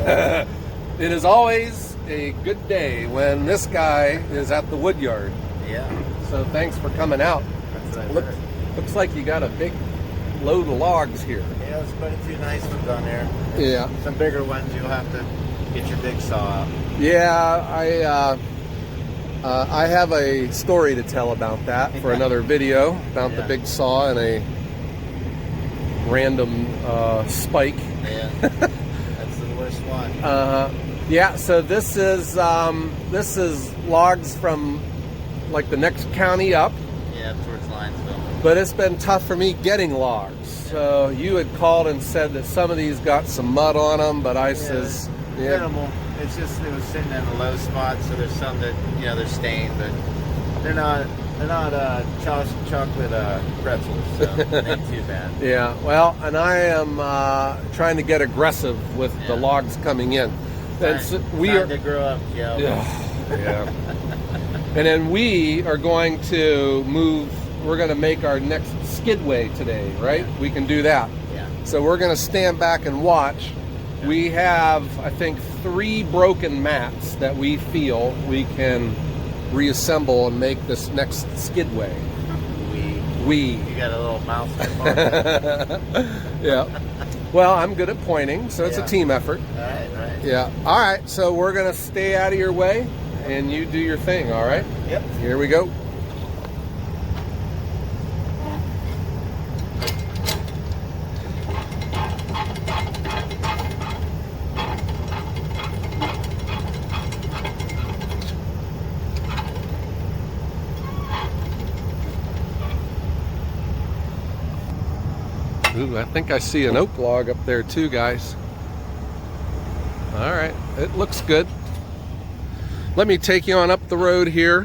It is always a good day when this guy is at the wood yard. Yeah. So thanks for coming out. That's what I heard. Looks like you got a big load of logs here. Yeah, there's quite a few nice ones on there. Yeah. Some bigger ones, you'll have to get your big saw out. Yeah, I have a story to tell about that for another video about the big saw and a random spike. Yeah, that's the worst one. Yeah, so this is logs from like the next county up. Yeah, towards Linesville. But it's been tough for me getting logs. So you had called and said that some of these got some mud on them, but I says, yeah. Minimal. It's just it was sitting in a low spot, so there's some that they're stained, but they're not chocolate pretzels, so it ain't too bad. Yeah. Well, and I am trying to get aggressive with the logs coming in. And so we are to grow up, Joe. Yeah. And then we are going to move. We're going to make our next skidway today, right? Yeah. We can do that. Yeah. So we're going to stand back and watch. Yeah. We have, I think, 3 broken mats that we feel we can reassemble and make this next skidway. We. You got a little mouth. Yeah. Well, I'm good at pointing, so it's a team effort. All right. Yeah. All right. So we're going to stay out of your way, and you do your thing. All right. Yep. Here we go. Ooh, I think I see an oak log up there too, guys. All right, it looks good. Let me take you on up the road here.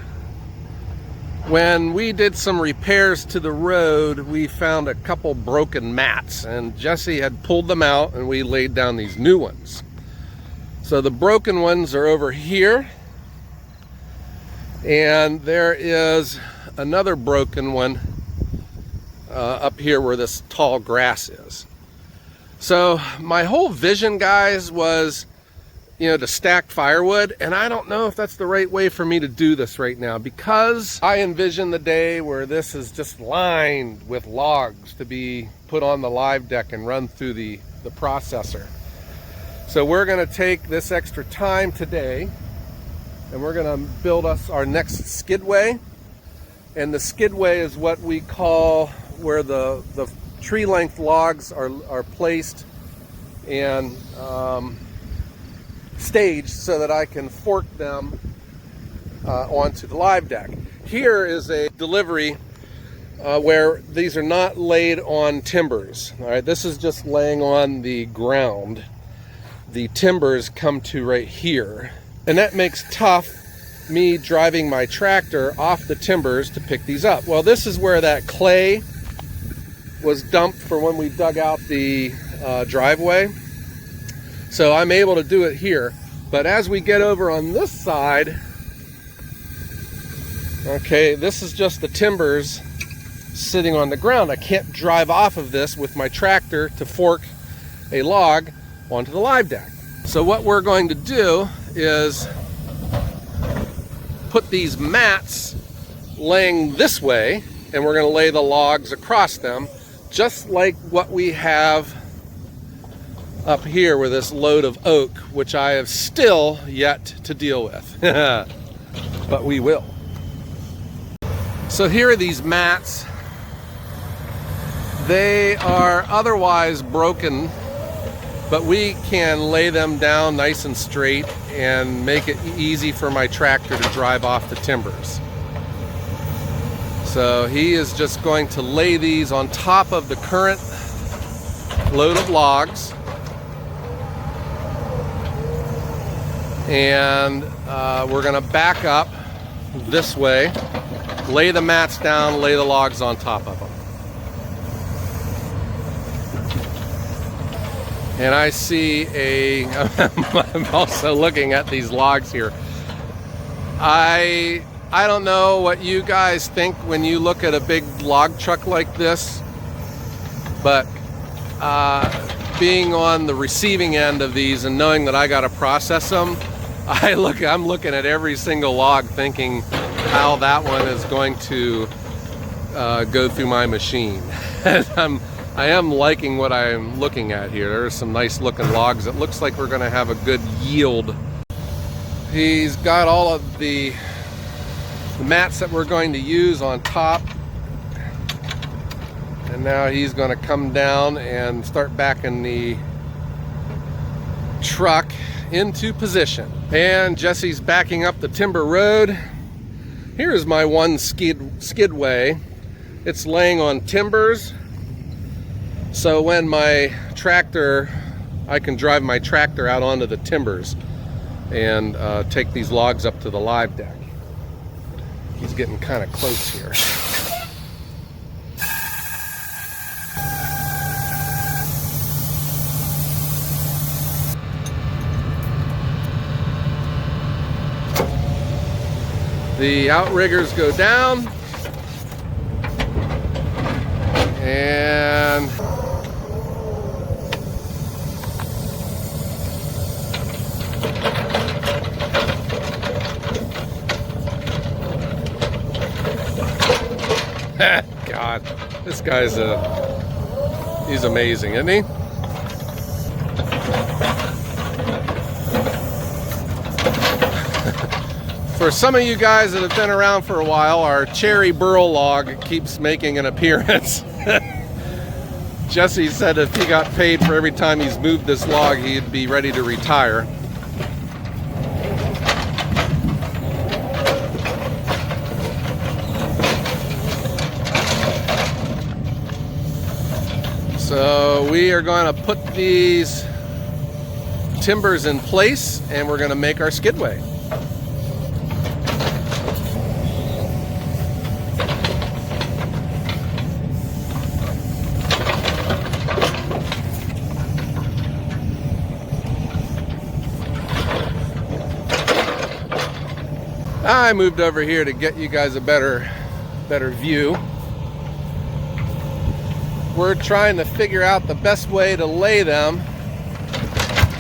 When we did some repairs to the road, we found a couple broken mats, and Jesse had pulled them out and we laid down these new ones. So the broken ones are over here, and there is another broken one up here where this tall grass is. So my whole vision, guys, was to stack firewood, and I don't know if that's the right way for me to do this right now, because I envision the day where this is just lined with logs to be put on the live deck and run through the processor. So we're going to take this extra time today and we're going to build us our next skidway. And the skidway is what we call where the tree length logs are placed and staged so that I can fork them onto the live deck. Here is a delivery where these are not laid on timbers. All right, this is just laying on the ground. The timbers come to right here, and that makes tough me driving my tractor off the timbers to pick these up. Well, this is where that clay was dumped for when we dug out the driveway. So I'm able to do it here. But as we get over on this side, okay, this is just the timbers sitting on the ground. I can't drive off of this with my tractor to fork a log onto the live deck. So what we're going to do is put these mats laying this way, and we're going to lay the logs across them, just like what we have up here with this load of oak, which I have still yet to deal with. But we will. So here are these mats. They are otherwise broken, but we can lay them down nice and straight and make it easy for my tractor to drive off the timbers. So he is just going to lay these on top of the current load of logs. And we're going to back up this way, lay the mats down, lay the logs on top of them. And I see I'm also looking at these logs here. I don't know what you guys think when you look at a big log truck like this, but being on the receiving end of these and knowing that I got to process them, I'm looking at every single log thinking how that one is going to go through my machine. And I am liking what I'm looking at here. There's some nice looking logs. It looks like we're going to have a good yield. He's got all of the mats that we're going to use on top. And now he's going to come down and start backing the truck into position. And Jesse's backing up the timber road. Here's my one skidway. It's laying on timbers. So when my tractor, I can drive my tractor out onto the timbers and take these logs up to the live deck. He's getting kind of close here. The outriggers go down, and God, this guy's he's amazing, isn't he? For some of you guys that have been around for a while, our cherry burl log keeps making an appearance. Jesse said if he got paid for every time he's moved this log, he'd be ready to retire. So we are going to put these timbers in place and we're going to make our skidway. I moved over here to get you guys a better view. We're trying to figure out the best way to lay them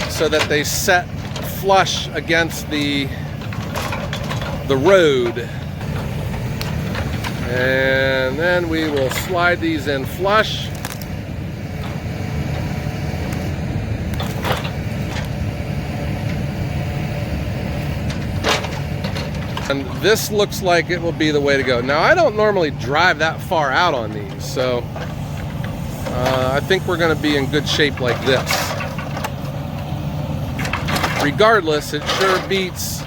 so that they set flush against the road. And then we will slide these in flush. And this looks like it will be the way to go. Now, I don't normally drive that far out on these, so I think we're going to be in good shape like this. Regardless, it sure beats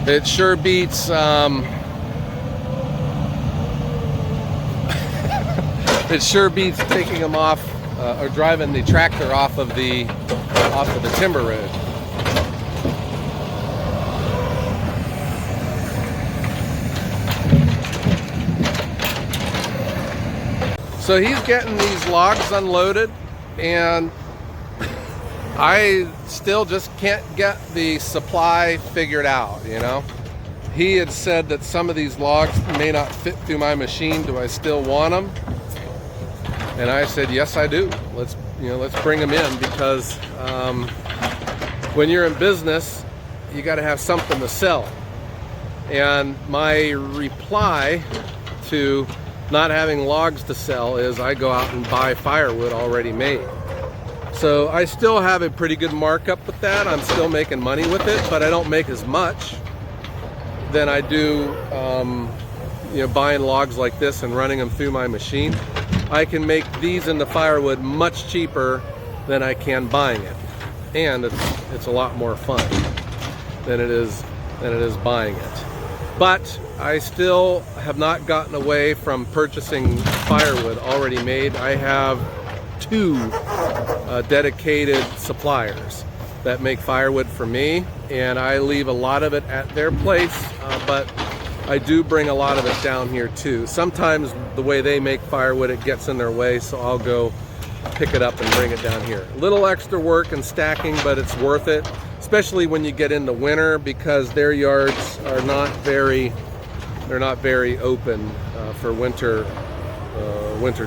it sure beats taking them off or driving the tractor off of the timber road. So he's getting these logs unloaded, and I still just can't get the supply figured out, you know. He had said that some of these logs may not fit through my machine. Do I still want them? And I said, yes, I do. Let's bring them in, because when you're in business, you got to have something to sell. And my reply to not having logs to sell is I go out and buy firewood already made. So I still have a pretty good markup with that. I'm still making money with it, but I don't make as much than I do buying logs like this and running them through my machine. I can make these into firewood much cheaper than I can buying it, and it's a lot more fun than it is buying it. But I still have not gotten away from purchasing firewood already made. I have 2 dedicated suppliers that make firewood for me, and I leave a lot of it at their place, but I do bring a lot of it down here too. Sometimes the way they make firewood, it gets in their way, so I'll go pick it up and bring it down here. A little extra work and stacking, but it's worth it, especially when you get into winter, because their yards are not very open for winter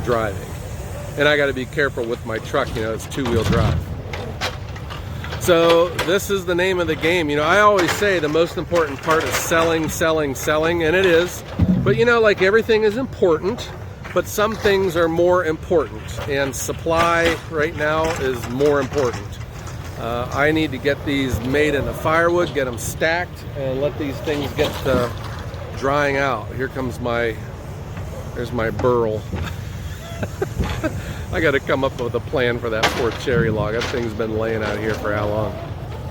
driving. and I got to be careful with my truck. You know, it's 2-wheel drive. So this is the name of the game. You know, I always say the most important part is selling, selling, selling, and it is. But you know, like everything is important, but some things are more important, and supply right now is more important. I need to get these made into firewood, get them stacked, and let these things get drying out. Here comes there's my burl. I got to come up with a plan for that poor cherry log. That thing's been laying out here for how long?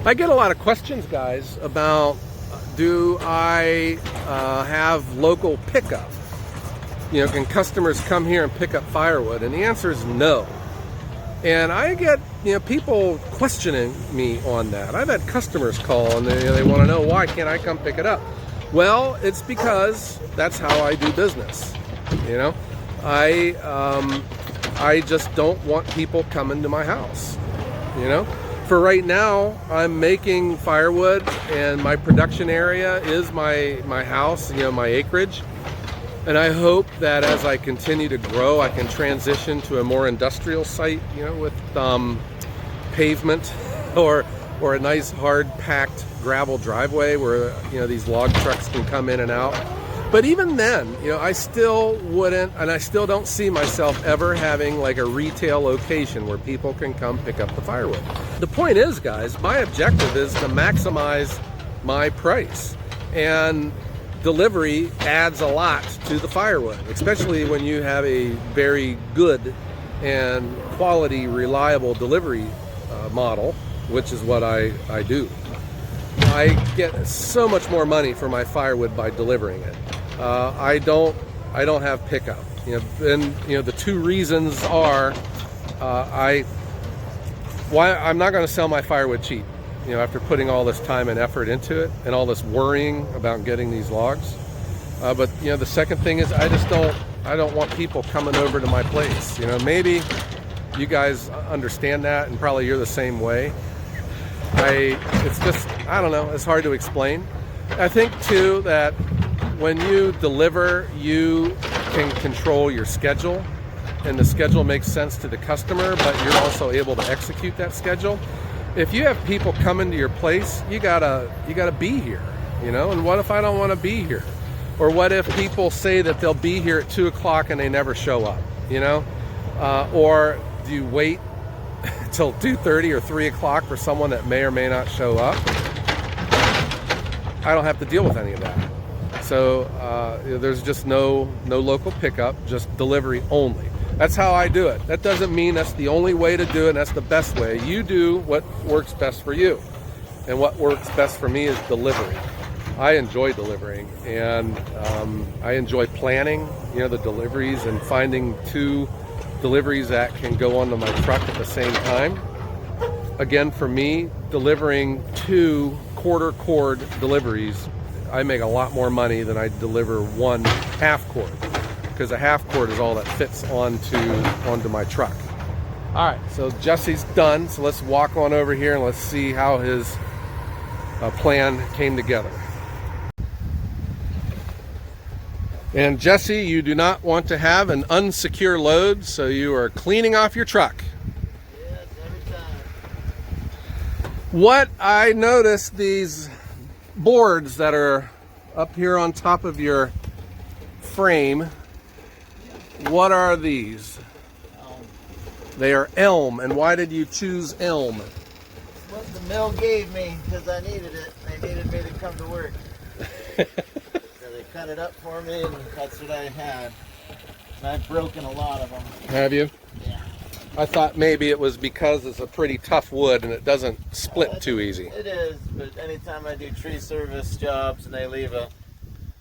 I get a lot of questions, guys, about do I have local pickup? You know, can customers come here and pick up firewood? And the answer is no. And I get, you know, people questioning me on that. I've had customers call and they want to know, why can't I come pick it up? Well, it's because that's how I do business. You know, I just don't want people coming to my house. You know, for right now, I'm making firewood, and my production area is my house. You know, my acreage. And I hope that as I continue to grow, I can transition to a more industrial site, you know, with pavement or a nice hard packed gravel driveway where, you know, these log trucks can come in and out. But even then, you know, I still wouldn't, and I still don't see myself ever having like a retail location where people can come pick up the firewood. The point is, guys, my objective is to maximize my price. And delivery adds a lot to the firewood, especially when you have a very good and quality, reliable delivery model, which is what I do. I get so much more money for my firewood by delivering it. I don't have pickup. You know, and you know, the two reasons are I'm not going to sell my firewood cheap. You know, after putting all this time and effort into it and all this worrying about getting these logs. But you know, the second thing is I don't want people coming over to my place. You know, maybe you guys understand that, and probably you're the same way. It's just, I don't know, it's hard to explain. I think too that when you deliver, you can control your schedule, and the schedule makes sense to the customer, but you're also able to execute that schedule. If you have people coming to your place, you gotta be here, you know. And what if I don't want to be here? Or what if people say that they'll be here at 2 o'clock and they never show up, you know? Or do you wait till 2:30 or 3 o'clock for someone that may or may not show up? I don't have to deal with any of that. So there's just no local pickup, just delivery only. That's how I do it. That doesn't mean that's the only way to do it, and that's the best way. You do what works best for you. And what works best for me is delivery. I enjoy delivering, and I enjoy planning, you know, the deliveries and finding 2 deliveries that can go onto my truck at the same time. Again, for me, delivering 2 quarter cord deliveries, I make a lot more money than I deliver 1 half cord. Because a half cord is all that fits onto my truck. All right, so Jesse's done. So let's walk on over here and let's see how his plan came together. And Jesse, you do not want to have an unsecure load, so you are cleaning off your truck. Yes, every time. What I noticed, these boards that are up here on top of your frame, what are these? They are elm. And why did you choose elm? It's what the mill gave me because I needed it. They needed me to come to work. So they cut it up for me, and that's what I had. And I've broken a lot of them. Have you? Yeah. I thought maybe it was because it's a pretty tough wood and it doesn't split too easy. It is, but anytime I do tree service jobs and they leave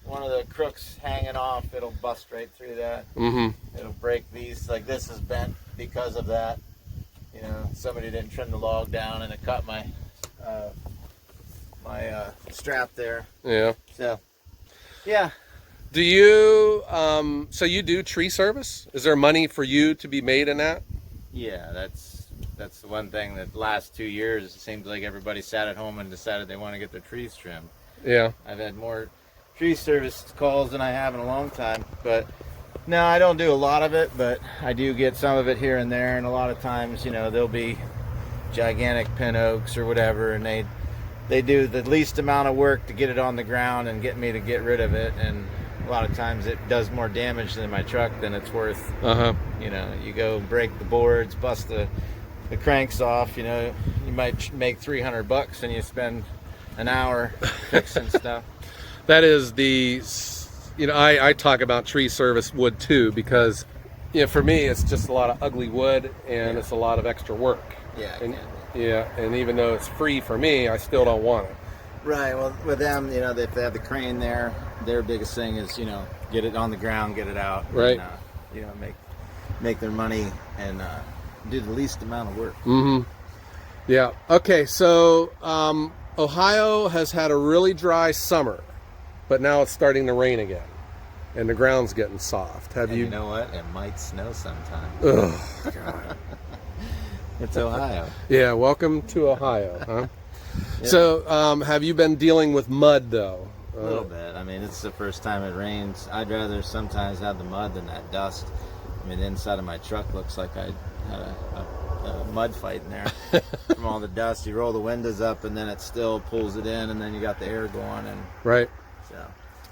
one of the crooks hanging off, it'll bust right through that. Mm-hmm. It'll break these. Like this is bent because of that. You know, somebody didn't trim the log down and it cut my strap there. Yeah. So, yeah. Do you, so you do tree service? Is there money for you to be made in that? Yeah, that's the one thing that the last 2 years, it seems like everybody sat at home and decided they want to get their trees trimmed. Yeah. I've had more tree service calls than I have in a long time, but No, I don't do a lot of it, but I do get some of it here and there. And a lot of times, there'll be gigantic pin oaks or whatever, and they do the least amount of work to get it on the ground and get me to get rid of it. And a lot of times it does more damage than my truck than it's worth. You go break the boards, bust the cranks off, you might make $300 and you spend an hour fixing stuff. That is I talk about tree service wood too, because for me it's just a lot of ugly wood and it's a lot of extra work. And even though it's free for me, I still don't want it. Right. Well, with them, if they have the crane there, their biggest thing is get it on the ground, get it out, right? And, make their money and do the least amount of work. Yeah. Okay. So Ohio has had a really dry summer, but now it's starting to rain again, and the ground's getting soft. You know what? It might snow sometime. Oh God. It's Ohio. Yeah. Welcome to Ohio, huh? Yeah. So, have you been dealing with mud though? A little bit. I mean, it's the first time it rains. I'd rather sometimes have the mud than that dust. I mean, the inside of my truck looks like I had a mud fight in there from all the dust. You roll the windows up, and then it still pulls it in, and then you got the air going. And right. So,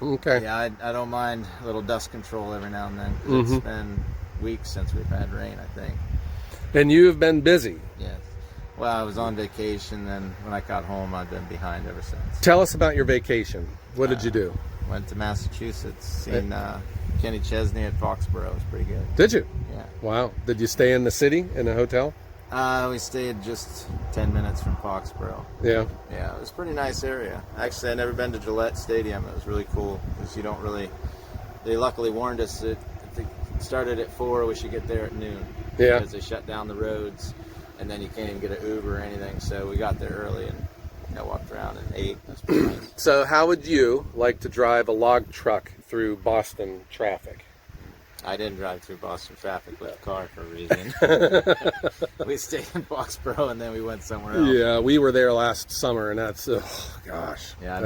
okay. Yeah, I don't mind a little dust control every now and then. 'Cause It's been weeks since we've had rain, I think. And you've been busy. Yes. Well, I was on vacation, then when I got home, I've been behind ever since. Tell us about your vacation. What did you do? Went to Massachusetts, seen Kenny Chesney at Foxborough. It was pretty good. Did you? Yeah. Wow. Did you stay in the city, in a hotel? We stayed just 10 minutes from Foxborough. Yeah. Yeah, it was a pretty nice area. Actually, I'd never been to Gillette Stadium. It was really cool because you don't really... They luckily warned us that if it started at 4, we should get there at noon. Yeah. Because they shut down the roads, and then you can't even get an Uber or anything. So we got there early and walked around and ate. That's pretty nice. So how would you like to drive a log truck through Boston traffic? I didn't drive through Boston traffic with a car for a reason. We stayed in Foxborough and then we went somewhere else. Yeah, we were there last summer, and that's gosh. Yeah,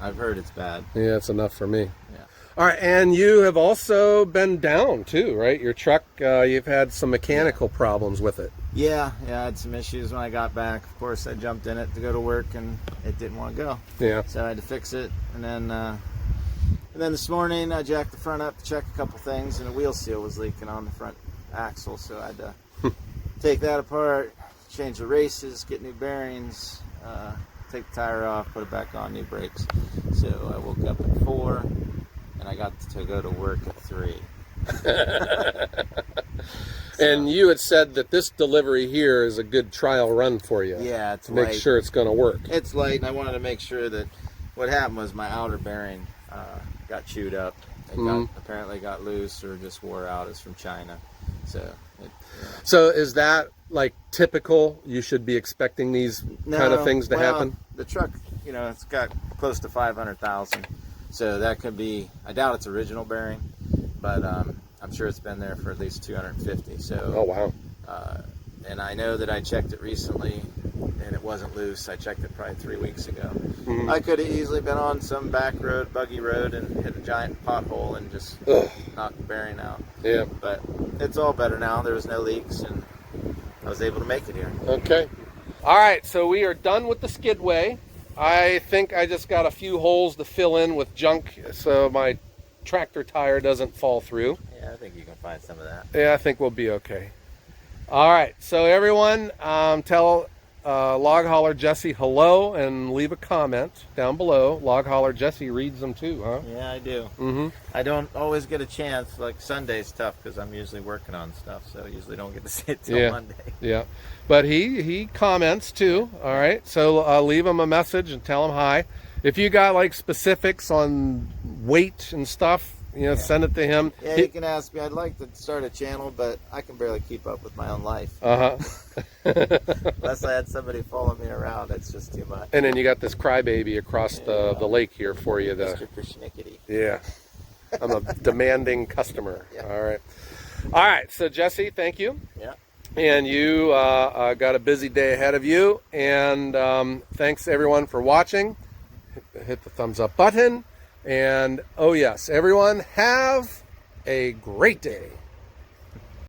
I've heard it's bad. Yeah, it's enough for me. Yeah. All right, and you have also been down too, right? Your truck, you've had some mechanical problems with it. Yeah, I had some issues when I got back. Of course, I jumped in it to go to work, and it didn't want to go. Yeah. So I had to fix it, and then this morning I jacked the front up to check a couple things, and the wheel seal was leaking on the front axle, so I had to take that apart, change the races, get new bearings, take the tire off, put it back on, new brakes. So I woke up at 4, and I got to go to work at 3. And you had said that this delivery here is a good trial run for you. Yeah, it's to make sure it's going to work. It's light, and I wanted to make sure that what happened was my outer bearing got chewed up. It apparently got loose or just wore out. It's from China. So is that like typical? You should be expecting these kind of things to happen? The truck, it's got close to 500,000. So that could be, I doubt it's original bearing, but I'm sure it's been there for at least 250. So. Oh, wow. And I know that I checked it recently, and it wasn't loose. I checked it probably 3 weeks ago. I could have easily been on some back road, buggy road, and hit a giant pothole and just knocked the bearing out. Yeah. But it's all better now. There was no leaks, and I was able to make it here. Okay. All right, so we are done with the skidway. I think I just got a few holes to fill in with junk so my tractor tire doesn't fall through. Yeah, I think you can find some of that. Yeah, I think we'll be okay. All right, so everyone, tell Log Hauler Jesse hello and leave a comment down below. Log Hauler Jesse reads them too, huh? Yeah, I do. I don't always get a chance. Like Sunday's tough because I'm usually working on stuff, so I usually don't get to see it till Monday. Yeah, but he comments too. All right, so leave him a message and tell him hi. If you got like specifics on weight and stuff, send it to him. Yeah, you can ask me. I'd like to start a channel, but I can barely keep up with my own life. Unless I had somebody follow me around, it's just too much. And then you got this crybaby across the lake here for you. Mr. Persnickety. Yeah. I'm a demanding customer. Yeah. All right. So, Jesse, thank you. Yeah. And you got a busy day ahead of you. And thanks, everyone, for watching. Hit the thumbs up button. And, oh, yes, everyone, have a great day.